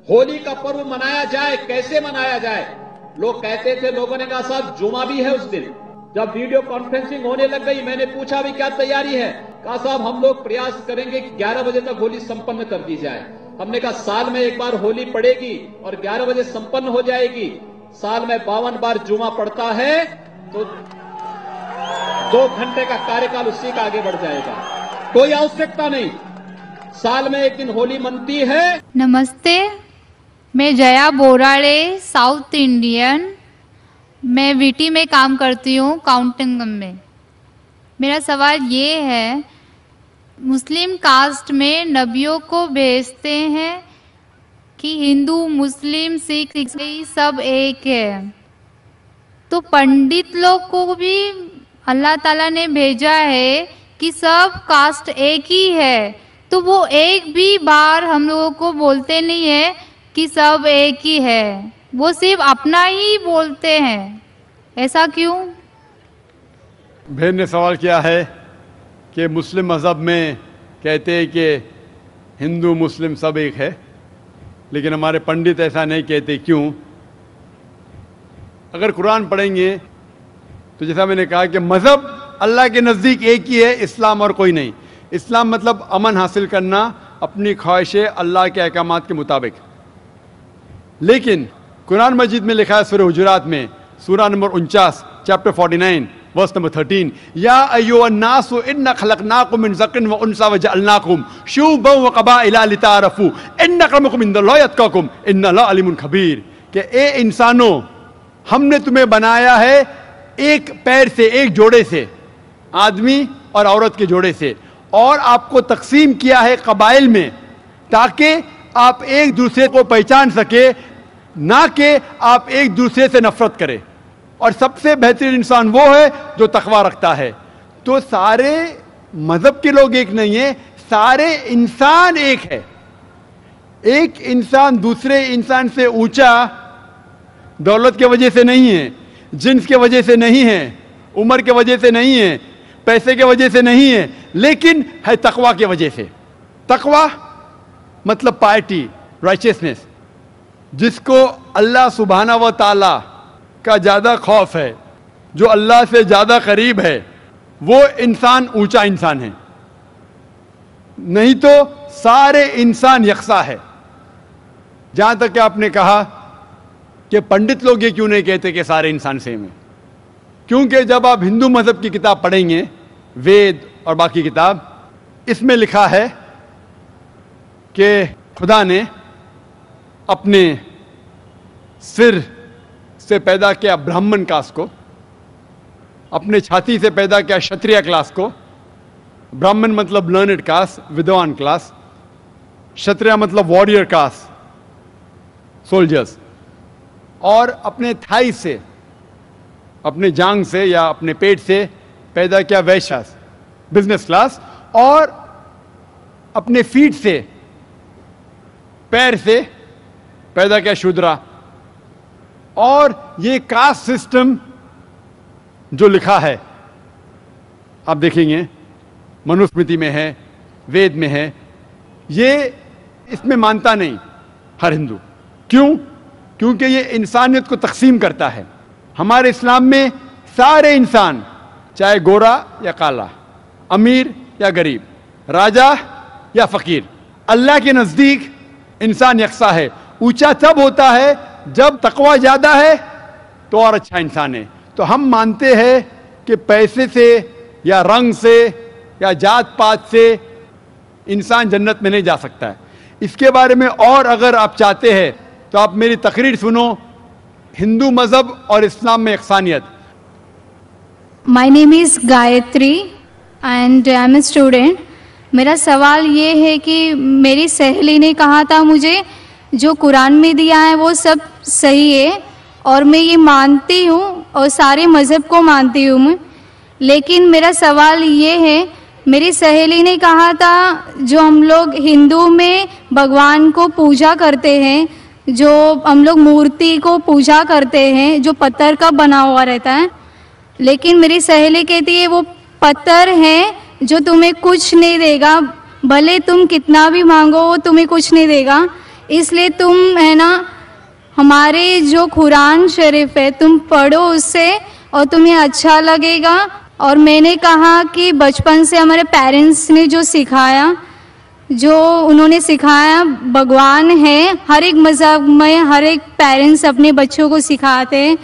होली का पर्व मनाया जाए, कैसे मनाया जाए? लोग कहते थे, लोगों ने कहा साहब जुमा भी है उस दिन। जब वीडियो कॉन्फ्रेंसिंग होने लग गई, मैंने पूछा भी क्या तैयारी है? कहा साहब हम लोग प्रयास करेंगे कि 11 बजे तक होली संपन्न कर दी जाए। हमने कहा साल में एक बार होली पड़ेगी और 11 बजे संपन्न हो जाएगी। साल में 52 बार जुमा पड़ता है तो 2 घंटे का कार्यकाल उसी का आगे बढ़ जाएगा। कोई आवश्यकता नहीं, साल में एक दिन होली मनती है। नमस्ते, मैं जया बोराड़े, साउथ इंडियन। मैं वीटी में काम करती हूँ, काउंटिंग में। मेरा सवाल ये है, मुस्लिम कास्ट में नबियों को भेजते हैं कि हिंदू, मुस्लिम, सिख, ईसाई सब एक है, तो पंडित लोग को भी अल्लाह ताला ने भेजा है कि सब कास्ट एक ही है, तो वो एक भी बार हम लोगों को बोलते नहीं है कि सब एक ही है, वो सिर्फ अपना ही बोलते हैं। ऐसा क्यों? बहन ने सवाल किया है कि मुस्लिम मज़हब में कहते हैं कि हिंदू मुस्लिम सब एक है, लेकिन हमारे पंडित ऐसा नहीं कहते, क्यों? अगर कुरान पढ़ेंगे तो जैसा मैंने कहा कि मज़हब अल्लाह के नज़दीक एक ही है, इस्लाम और कोई नहीं। इस्लाम मतलब अमन हासिल करना, अपनी ख्वाहिशें अल्लाह के अहकामात के मुताबिक। लेकिन कुरान मजीद में लिखा है सूरह हुजुरात में, सूरा नंबर 49, चैप्टर 49, वर्स नंबर 13, या अय्युहन्नासु इन्ना खलकनाकुम मिन ज़करिन व उन्सा व जअलनाकुम शुअबन व क़बाइला लिताअरफू इन्न अक्रमकुम इंदल्लाहि अत्क़ाकुम इन्नल्लाह अलीमुन खबीर। कि ए इंसानों, हमने तुम्हें बनाया है एक पैर से, एक जोड़े से, आदमी और औरत के जोड़े से, और आपको तकसीम किया है कबाइल में ताकि आप एक दूसरे को पहचान सके, ना कि आप एक दूसरे से नफरत करें। और सबसे बेहतरीन इंसान वो है जो तकवा रखता है। तो सारे मजहब के लोग एक नहीं है, सारे इंसान एक है। एक इंसान दूसरे इंसान से ऊंचा दौलत के वजह से नहीं है, जिन्स के वजह से नहीं है, उम्र के वजह से नहीं है, पैसे के वजह से नहीं है, लेकिन है तकवा के वजह से। तकवा मतलब पायटी, राइचियसनेस। जिसको अल्लाह सुब्हाना व ताला का ज़्यादा खौफ है, जो अल्लाह से ज़्यादा करीब है, वो इंसान ऊंचा इंसान है। नहीं तो सारे इंसान यकसा है। जहाँ तक कि आपने कहा कि पंडित लोग ये क्यों नहीं कहते कि सारे इंसान सेम है, क्योंकि जब आप हिंदू मज़हब की किताब पढ़ेंगे, वेद और बाकी किताब, इसमें लिखा है कि खुदा ने अपने सिर से पैदा किया ब्राह्मण कास्ट को, अपने छाती से पैदा किया क्षत्रिय क्लास को। ब्राह्मण मतलब लर्नेड कास्ट, विद्वान क्लास। क्षत्रिय मतलब वॉरियर कास्ट, सोल्जर्स। और अपने थाई से, अपने जांग से या अपने पेट से पैदा किया वैश्य, बिजनेस क्लास। और अपने फीट से, पैर से पैदा किया शूद्रा। और ये कास्ट सिस्टम जो लिखा है, आप देखेंगे मनुस्मृति में है, वेद में है, ये इसमें मानता नहीं हर हिंदू। क्यों? क्योंकि ये इंसानियत को तकसीम करता है। हमारे इस्लाम में सारे इंसान, चाहे गोरा या काला, अमीर या गरीब, राजा या फकीर, अल्लाह के नज़दीक इंसान यकसा है। ऊंचा तब होता है जब तकवा ज़्यादा है तो और अच्छा इंसान है। तो हम मानते हैं कि पैसे से या रंग से या जात पात से इंसान जन्नत में नहीं जा सकता है। इसके बारे में और अगर आप चाहते हैं तो आप मेरी तकरीर सुनो, हिंदू मज़हब और इस्लाम में यकसानियत। My name is Gayatri and I am a student. मेरा सवाल ये है कि मेरी सहेली ने कहा था मुझे जो कुरान में दिया है वो सब सही है और मैं ये मानती हूँ और सारे मज़हब को मानती हूँ मैं। लेकिन मेरा सवाल ये है, मेरी सहेली ने कहा था जो हम लोग हिंदू में भगवान को पूजा करते हैं, जो हम लोग मूर्ति को पूजा करते हैं जो पत्थर का बना हुआ रहता है, लेकिन मेरी सहेली कहती है वो पत्थर है जो तुम्हें कुछ नहीं देगा, भले तुम कितना भी मांगो वो तुम्हें कुछ नहीं देगा। इसलिए तुम है ना हमारे जो कुरान शरीफ है तुम पढ़ो उससे और तुम्हें अच्छा लगेगा। और मैंने कहा कि बचपन से हमारे पेरेंट्स ने जो सिखाया, जो उन्होंने सिखाया भगवान है, हर एक मज़हब में हर एक पेरेंट्स अपने बच्चों को सिखाते हैं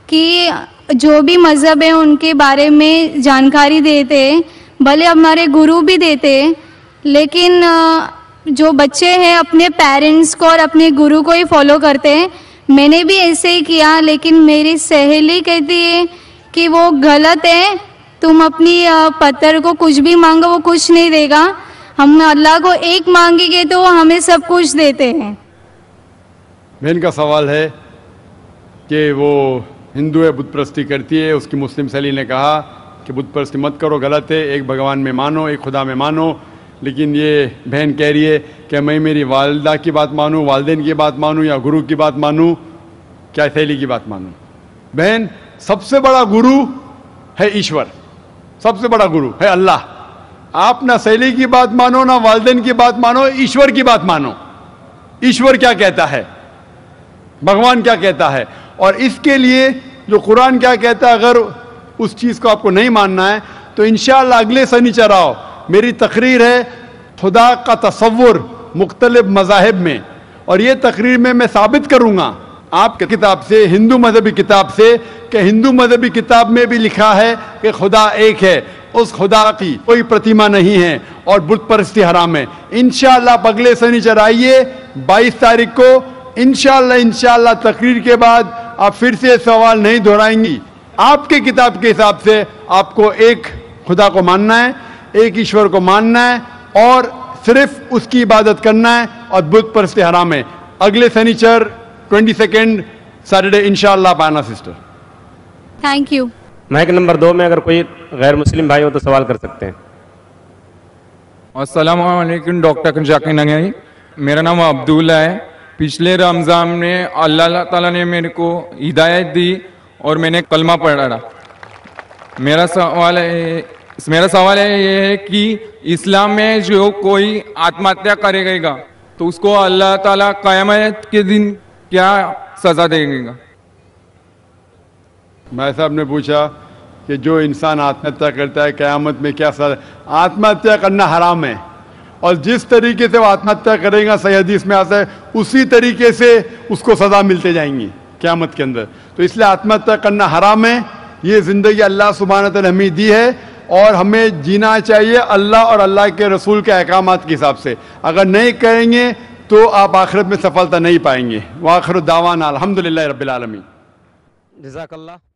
कि जो भी मज़हब है उनके बारे में जानकारी देते हैं, भले हमारे गुरु भी देते हैं, लेकिन जो बच्चे हैं अपने पेरेंट्स को और अपने गुरु को ही फॉलो करते हैं। मैंने भी ऐसे ही किया, लेकिन मेरी सहेली कहती है कि वो गलत है, तुम अपनी पत्थर को कुछ भी मांगो वो कुछ नहीं देगा, हम अल्लाह को एक मांगेंगे तो वो हमें सब कुछ देते हैं। बहन का सवाल है कि वो हिंदू है, बुत परस्ती करती है, उसकी मुस्लिम सहेली ने कहा कि बुत परस्ती मत करो, गलत है, एक भगवान में मानो, एक खुदा में मानो। लेकिन ये बहन कह रही है कि मैं मेरी वालिदा की बात मानूं, वालिदैन की बात मानूं या गुरु की बात मानूं, क्या सहेली की बात मानूं? बहन, सबसे बड़ा गुरु है ईश्वर, सबसे बड़ा गुरु है अल्लाह। आप ना सहेली की बात मानो, ना वालिदैन की बात मानो, ईश्वर की बात मानो। ईश्वर क्या कहता है, भगवान क्या कहता है, और इसके लिए जो कुरान क्या कहता है, अगर उस चीज़ को आपको नहीं मानना है तो इंशाअल्लाह अगले शनिचर आओ, मेरी तकरीर है खुदा का तसव्वुर मुख्तलिफ मज़ाहिब में, और ये तकरीर में मैं साबित करूँगा आपके किताब से, हिंदू मजहबी किताब से, कि हिंदू मजहबी किताब में भी लिखा है कि खुदा एक है, उस खुदा की कोई प्रतिमा नहीं है और बुत परस्ती हराम है। इंशाअल्लाह अगले शनिचर आइए 22 तारीख को, इंशाअल्लाह तकरीर के बाद आप फिर से सवाल नहीं दोहराएंगी। आपके किताब के हिसाब से आपको एक खुदा को मानना है, एक ईश्वर को मानना है और सिर्फ उसकी इबादत करना है, और बुत परस्ती हराम है। अगले शनिचर 22 सैटरडे इंशाअल्लाह पाना sister. Thank you. Mike number 2 में अगर कोई गैर मुस्लिम भाई हो तो सवाल कर सकते हैं। अस्सलाम वालेकुम डॉक्टर जाकिर नगरी, मेरा नाम अब्दुल्ला है। पिछले रमज़ान में अल्लाह ताला ने मेरे को हिदायत दी और मैंने कलमा पढ़ा। मेरा सवाल है ये है कि इस्लाम में जो कोई आत्महत्या करेगा तो उसको अल्लाह ताला क़यामत के दिन क्या सज़ा देगा? भाई साहब ने पूछा कि जो इंसान आत्महत्या करता है क़यामत में क्या सज़ा। आत्महत्या करना हराम है, और जिस तरीके से वो आत्महत्या करेगा, सही हदीस में आता है, उसी तरीके से उसको सज़ा मिलते जाएंगी क़यामत के अंदर। तो इसलिए आत्महत्या करना हराम है। ये ज़िंदगी अल्लाह सुब्हानहू व तआला हमें दी है और हमें जीना चाहिए अल्लाह और अल्लाह के रसूल के अहकामात के हिसाब से। अगर नहीं करेंगे तो आप आखिरत में सफलता नहीं पाएंगे। व आखिर दावाना अल्हम्दुलिल्लाहि रब्बिल आलमीन। जज़ाकल्लाह।